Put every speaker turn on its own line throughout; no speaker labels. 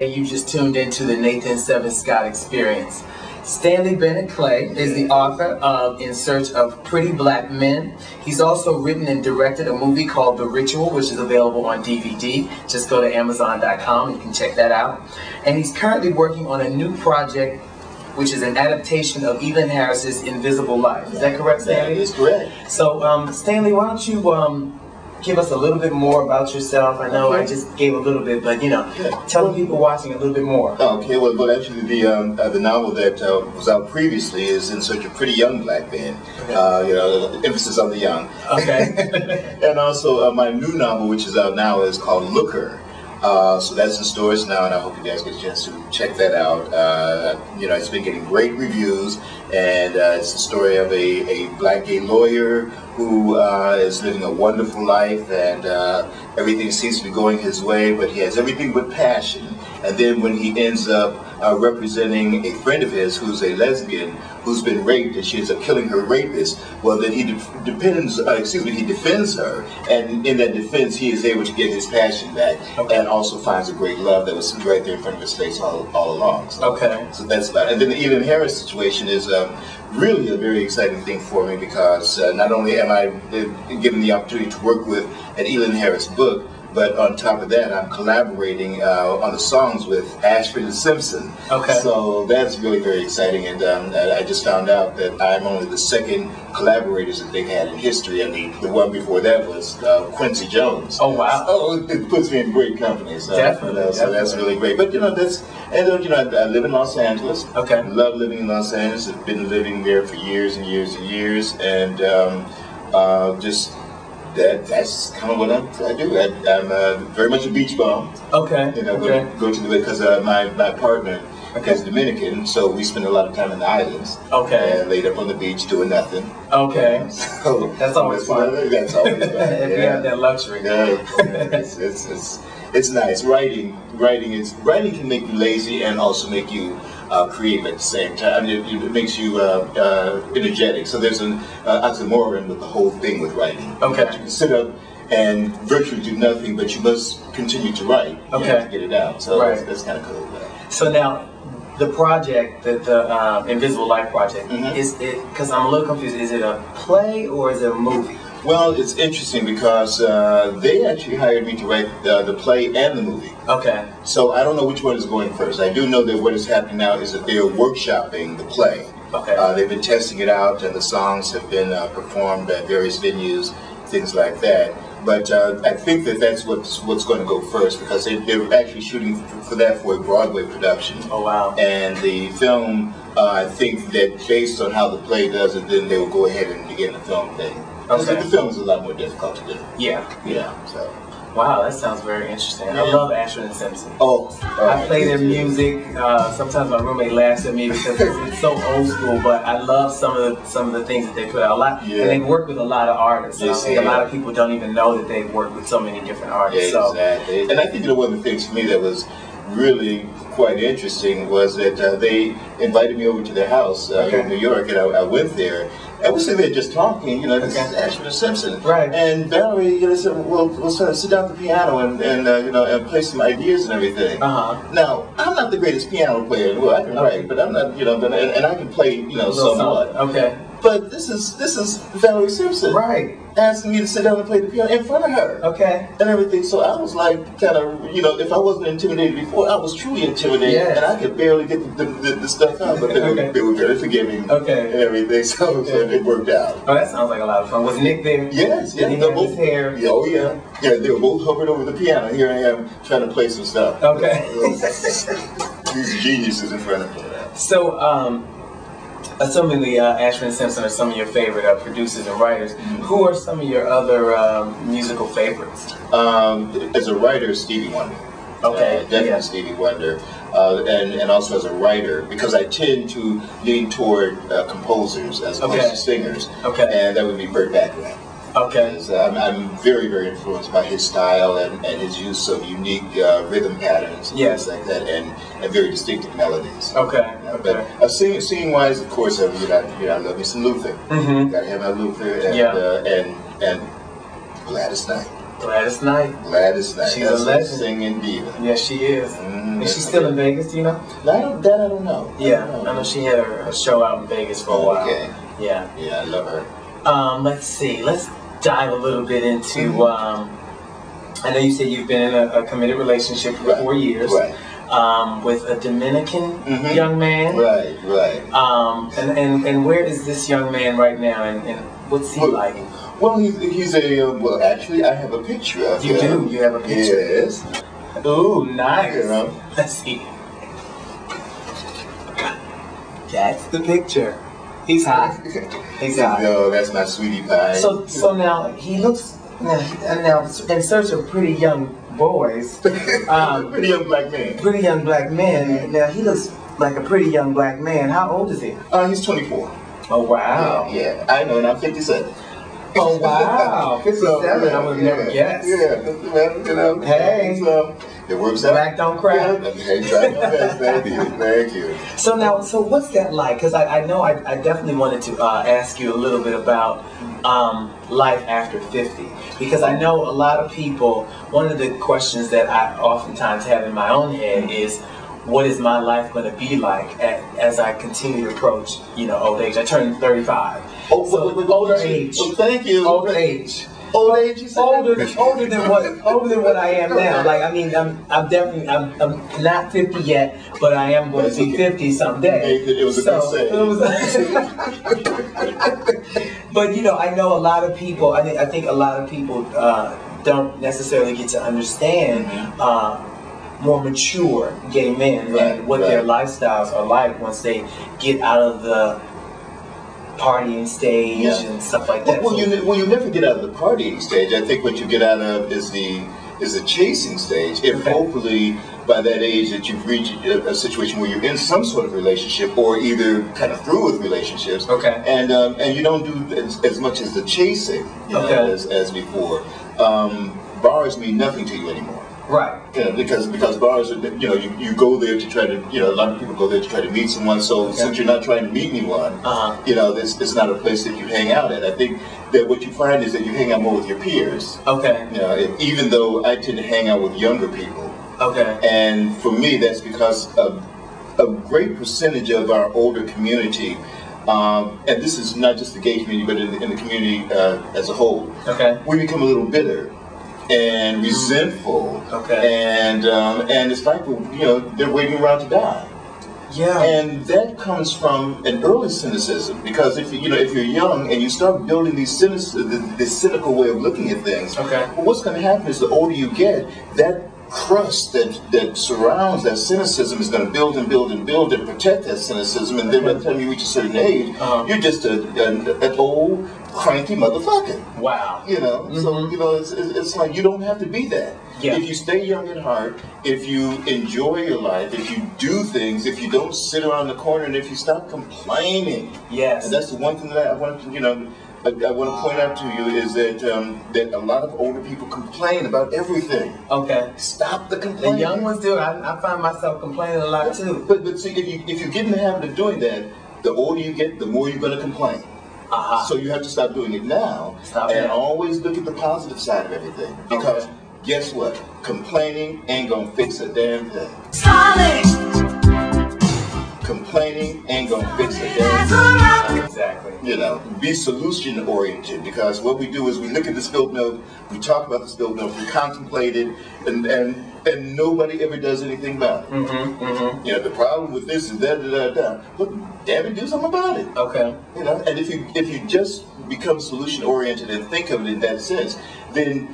You just tuned into the Nathan Seven Scott Experience. Stanley Bennett Clay is the author of In Search of Pretty Black Men. He's also written and directed a movie called The Ritual, which is available on DVD. Just go to Amazon.com and you can check that out. And he's currently working on a new project, which is an adaptation of Elin Harris's Invisible Life. Is that correct, Stanley?
That is correct.
So, Stanley, why don't you give us a little bit more about yourself? I know I just gave a little bit, but tell the people watching a little bit more.
Okay, well, actually, the novel that was out previously is In Search of Pretty Young Black Men. Emphasis on the young. Okay. And also, my new novel, which is out now, is called Looker. So that's in stores now, and I hope you guys get a chance to check that out. It's been getting great reviews, and it's the story of a black gay lawyer who is living a wonderful life, and everything seems to be going his way, but he has everything but passion. And then when he ends up representing a friend of his who's a lesbian who's been raped, and she ends up killing her rapist, well, then he defends her, and in that defense he is able to get his passion back, and also finds a great love that was right there in front of his face all along. So, so that's about it. And then the Elin Harris situation is really a very exciting thing for me, because not only am I given the opportunity to work with an Elin Harris book, but on top of that, I'm collaborating on the songs with Ashford and Simpson. So that's really very exciting, and I just found out that I'm only the second collaborators that they've had in history, and the one before that was Quincy Jones. Oh wow! So it puts me in great company. So, definitely. So that's really great. But I live in Los Angeles. Love living in Los Angeles. I've been living there for years and years and years, and that's kind of what I do. I'm very much a beach bum. Go to the because my partner is Dominican, so we spend a lot of time in the islands. And laid up on the beach doing nothing. So that's always fun. That's always fun. If you have that luxury. It's nice. Writing can make you lazy and also make you creative at the same time. I mean, it makes you energetic. So there's an oxymoron with the whole thing with writing. You can sit up and virtually do nothing, but you must continue to write. You have to get it out. So that's kind of cool. So now, the project, the Invisible Life project, is it? Because I'm a little confused. Is it a play or is it a movie? Well, it's interesting because they actually hired me to write the play and the movie. So I don't know which one is going first. I do know that what is happening now is that they are workshopping the play. They've been testing it out, and the songs have been performed at various venues, things like that. But I think that that's what's going to go first, because they're actually shooting for a Broadway production. And the film, I think that based on how the play does it, then they will go ahead and begin the film thing. The film is a lot more difficult to do. So. Wow, that sounds very interesting. I love Ashford and Simpson. I play their music. Sometimes my roommate laughs at me because it's so old school, but I love some of the things that they put out. And they work with a lot of artists. I think a lot of people don't even know that they work with so many different artists. Exactly. And I think one of the things for me that was really quite interesting was that they invited me over to their house in New York, and I went there. And we're sitting there just talking, this is Ashford and Simpson. And Valerie, said, well, we'll sit down at the piano and play some ideas and everything. Now, I'm not the greatest piano player in the world. I can write, but I'm not, and I can play, somewhat. But this is Valerie Simpson. Asking me to sit down and play the piano in front of her. And everything. So I was like, kind of, if I wasn't intimidated before, I was truly intimidated, and I could barely get the stuff out. But they were very forgiving and everything. So it worked out. Oh, that sounds like a lot of fun. Was Nick there? Yes. Did he have his hair? Yeah, they were both hovering over the piano. Here I am trying to play some stuff. These geniuses in front of me. So, assuming Ashford and Simpson are some of your favorite producers and writers, who are some of your other musical favorites? As a writer, Stevie Wonder. Definitely Stevie Wonder. And also as a writer, because I tend to lean toward composers as opposed to singers. And that would be Burt Bacharach. I'm very, very influenced by his style and his use of unique rhythm patterns and things like that, and very distinctive melodies. But singing wise, of course, I love me some Luther. Gotta have my Luther and Gladys Knight.
Gladys Knight.
Gladys Knight.
She's a legend.
Singing diva.
Yes, she is. Is she still in Vegas? Do you know?
I don't know.
Yeah, I know she had a show out in Vegas for a while.
Okay.
Yeah.
Yeah, I love her.
Let's see. Let's dive a little bit into. I know you said you've been in a committed relationship for 4 years.
Right.
With a Dominican young man.
Right.
And where is this young man right now, and what's he like?
Well, he's a, well, actually, I have a picture of him.
You do? You have a picture?
Yes.
Ooh, nice.
You know?
Let's see. That's the picture. He's hot. He's hot.
No, that's my sweetie pie.
So now, he looks, now in search of pretty young boys.
Pretty young black man.
Pretty young black man. Now, he looks like a pretty young black man. How old is he?
He's 24.
Oh, wow.
Yeah, I know, and I'm 57.
Oh, wow. 57, I would have never guessed.
Yeah, 57, you know.
Hey.
So, it works out.
Black don't crack.
Yeah, hey, try your best, baby. Thank you.
So now, what's that like? Because I know I definitely wanted to ask you a little bit about life after 50. Because I know a lot of people, one of the questions that I oftentimes have in my own head is, what is my life going to be like as I continue to approach, old age? I turned 35.
Oh,
so older age.
Oh, thank you.
Older age.
Old age, you said?
Older than what I am now. Like, I mean, I'm definitely I'm not 50 yet, but I am going to be 50 someday.
It was a good say.
But I know a lot of people. I think a lot of people don't necessarily get to understand more mature gay men and what their lifestyles are like once they get out of the partying stage and stuff like that.
Well, you never get out of the partying stage. I think what you get out of is the chasing stage. If hopefully by that age that you've reached a situation where you're in some sort of relationship or either kind of through with relationships, and you don't do as much as the chasing as before. Bars mean nothing to you anymore.
Right.
Because bars are, you go there to try to, a lot of people go there to try to meet someone. So since you're not trying to meet anyone, it's not a place that you hang out at. I think that what you find is that you hang out more with your peers. Okay. Even though I tend to hang out with younger people. Okay. And for me, that's because a great percentage of our older community, and this is not just the gay community, but in the community as a whole. Okay. We become a little bitter and resentful, and it's like they're waiting around to die. Yeah, and that comes from an early cynicism, because if you're young and you start building this cynical way of looking at things, well, what's going to happen is the older you get, that crust that surrounds that cynicism is going to build and build and build and protect that cynicism, and then by the time you reach a certain age, you're just an old cranky motherfucker. Wow. So it's like you don't have to be that. Yeah. If you stay young at heart, if you enjoy your life, if you do things, if you don't sit around the corner, and if you stop complaining. Yes. And that's the one thing that I want to I want to point out to you is that that a lot of older people complain about everything. Okay. Stop the complaining. The young ones do. I find myself complaining a lot too. But see, if you get in the habit of doing that, the older you get, the more you're going to complain. So you have to stop doing it now, always look at the positive side of everything. Because guess what? Complaining ain't gonna fix a damn thing. Complaining ain't gonna fix a damn thing. Exactly. Be solution oriented, because what we do is we look at the spilled milk, we talk about the spilled milk, we contemplate it, and nobody ever does anything about it. The problem with this is that. But damn it, do something about it. Okay. And if you just become solution oriented and think of it in that sense, then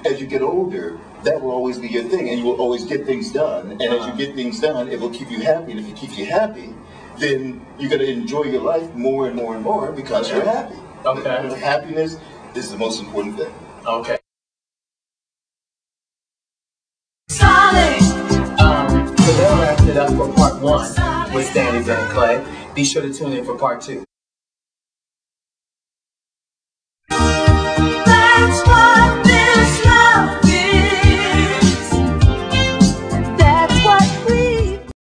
as you get older, that will always be your thing, and you will always get things done. And as you get things done, it will keep you happy. And if it keeps you happy, then you're going to enjoy your life more and more and more because you're happy. Okay. Happiness is the most important thing. Okay. So that wraps it up for part 1 with Stanley Bennett Clay. Be sure to tune in for part 2.